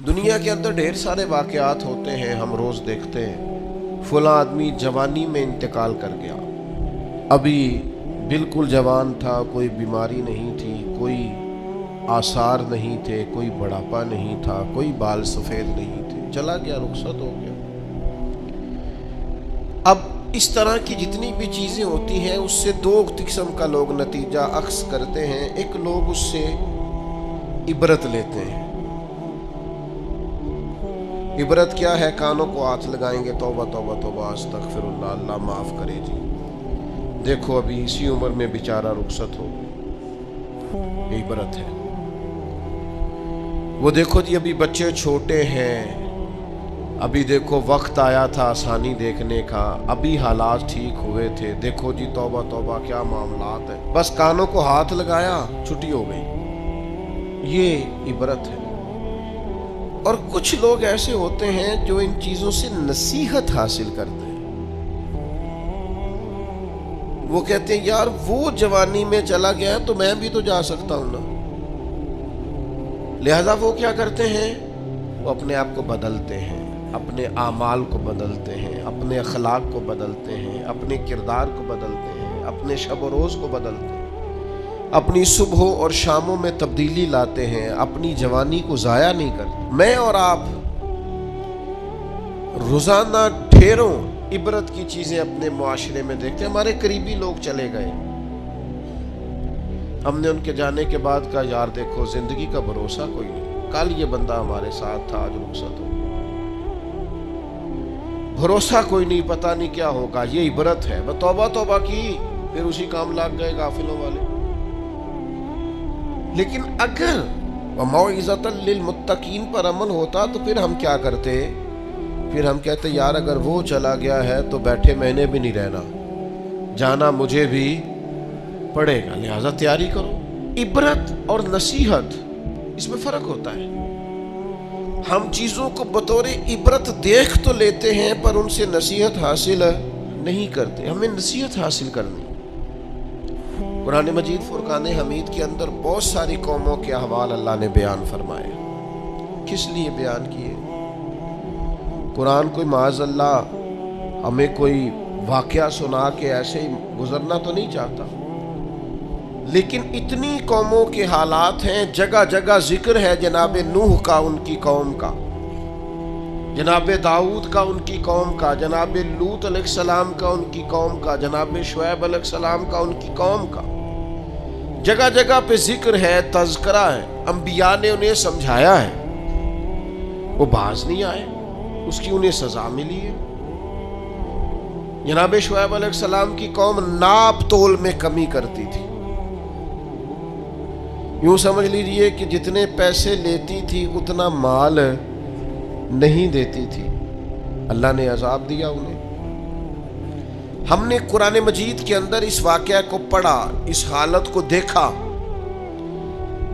دنیا کے اندر ڈھیر سارے واقعات ہوتے ہیں، ہم روز دیکھتے ہیں فلاں آدمی جوانی میں انتقال کر گیا، ابھی بالکل جوان تھا، کوئی بیماری نہیں تھی، کوئی آثار نہیں تھے، کوئی بڑھاپا نہیں تھا، کوئی بال سفید نہیں تھے، چلا گیا، رخصت ہو گیا۔ اب اس طرح کی جتنی بھی چیزیں ہوتی ہیں اس سے دو قسم کا لوگ نتیجہ اخذ کرتے ہیں۔ ایک لوگ اس سے عبرت لیتے ہیں۔ عبرت کیا ہے؟ کانوں کو ہاتھ لگائیں گے، توبہ توبہ توبہ استغفر اللہ، اللہ معاف کرے جی، دیکھو ابھی اسی عمر میں بیچارہ رخصت ہو، یہ عبرت ہے۔ وہ دیکھو جی ابھی بچے چھوٹے ہیں، ابھی دیکھو وقت آیا تھا آسانی دیکھنے کا، ابھی حالات ٹھیک ہوئے تھے، دیکھو جی توبہ توبہ کیا معاملات ہیں، بس کانوں کو ہاتھ لگایا، چھٹی ہو گئی، یہ عبرت ہے۔ اور کچھ لوگ ایسے ہوتے ہیں جو ان چیزوں سے نصیحت حاصل کرتے ہیں۔ وہ کہتے ہیں یار وہ جوانی میں چلا گیا تو میں بھی تو جا سکتا ہوں نا، لہذا وہ کیا کرتے ہیں؟ وہ اپنے آپ کو بدلتے ہیں، اپنے اعمال کو بدلتے ہیں، اپنے اخلاق کو بدلتے ہیں، اپنے کردار کو بدلتے ہیں، اپنے شب و روز کو بدلتے ہیں، اپنی صبحوں اور شاموں میں تبدیلی لاتے ہیں، اپنی جوانی کو ضائع نہیں کرتے۔ میں اور آپ روزانہ ڈھیروں عبرت کی چیزیں اپنے معاشرے میں دیکھتے ہیں۔ ہمارے قریبی لوگ چلے گئے، ہم نے ان کے جانے کے بعد کہا یار دیکھو زندگی کا بھروسہ کوئی نہیں، کل یہ بندہ ہمارے ساتھ تھا، آج رخصت ہو، بھروسہ کوئی نہیں، پتہ نہیں کیا ہوگا، یہ عبرت ہے۔ توبہ توبہ کی، پھر اسی کام لگ گئے غافلوں والے۔ لیکن اگر وَمَوْعِظَةً لِّلْمُتَّقِينَ پر عمل ہوتا تو پھر ہم کیا کرتے؟ پھر ہم کہتے یار اگر وہ چلا گیا ہے تو بیٹھے میں نے بھی نہیں رہنا، جانا مجھے بھی پڑے گا، لہذا تیاری کرو۔ عبرت اور نصیحت اس میں فرق ہوتا ہے۔ ہم چیزوں کو بطور عبرت دیکھ تو لیتے ہیں پر ان سے نصیحت حاصل نہیں کرتے۔ ہمیں نصیحت حاصل کرنی۔ قرآن مجید فرقان حمید کے اندر بہت ساری قوموں کے احوال اللہ نے بیان فرمائے۔ کس لیے بیان کیے؟ قرآن کوئی معاذ اللہ ہمیں کوئی واقعہ سنا کے ایسے ہی گزرنا تو نہیں چاہتا، لیکن اتنی قوموں کے حالات ہیں، جگہ جگہ ذکر ہے جناب نوح کا ان کی قوم کا، جناب داؤد کا ان کی قوم کا، جناب لوط علیہ السلام کا ان کی قوم کا، جناب شعیب علیہ السلام کا ان کی قوم کا، جگہ جگہ پہ ذکر ہے، تذکرہ ہے، انبیاء نے انہیں سمجھایا ہے، وہ باز نہیں آئے، اس کی انہیں سزا ملی ہے۔ جناب شعیب علیہ السلام کی قوم ناپ تول میں کمی کرتی تھی، یوں سمجھ لیجئے کہ جتنے پیسے لیتی تھی اتنا مال نہیں دیتی تھی، اللہ نے عذاب دیا انہیں۔ ہم نے قرآن مجید کے اندر اس واقعہ کو پڑھا، اس حالت کو دیکھا،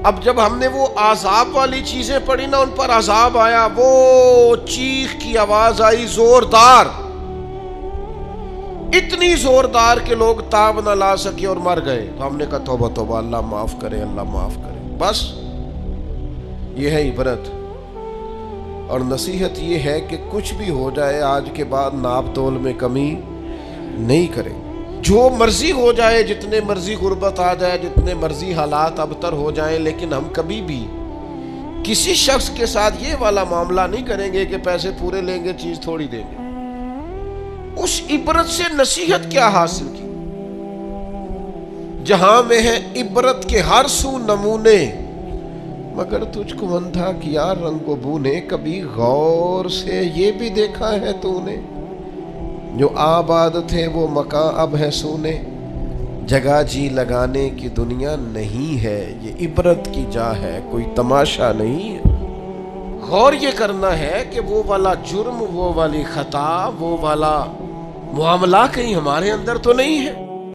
اب جب ہم نے وہ عذاب والی چیزیں پڑھی نا، ان پر عذاب آیا، وہ چیخ کی آواز آئی زوردار، اتنی زوردار کہ لوگ تاب نہ لا سکے اور مر گئے۔ تو ہم نے کہا توبہ توبہ، اللہ معاف کرے، اللہ معاف کرے۔ بس یہ ہے عبرت اور نصیحت، یہ ہے کہ کچھ بھی ہو جائے آج کے بعد ناپ تول میں کمی نہیں کرے، جو مرضی ہو جائے، جتنے مرضی غربت آ جائے، جتنے مرضی حالات ابتر ہو جائیں، لیکن ہم کبھی بھی کسی شخص کے ساتھ یہ والا معاملہ نہیں کریں گے کہ پیسے پورے لیں گے چیز تھوڑی دیں گے۔ اس عبرت سے نصیحت کیا حاصل کی؟ جہاں میں ہے عبرت کے ہر سو نمونے، مگر تجھ کو اندھا کیا رنگ و بو نے، کبھی غور سے یہ بھی دیکھا ہے تو نے، جو آباد تھے وہ مکان اب ہے سونے، جگہ جی لگانے کی دنیا نہیں ہے، یہ عبرت کی جا ہے، کوئی تماشا نہیں ہے۔ غور یہ کرنا ہے کہ وہ والا جرم، وہ والی خطا، وہ والا معاملہ کہیں ہمارے اندر تو نہیں ہے۔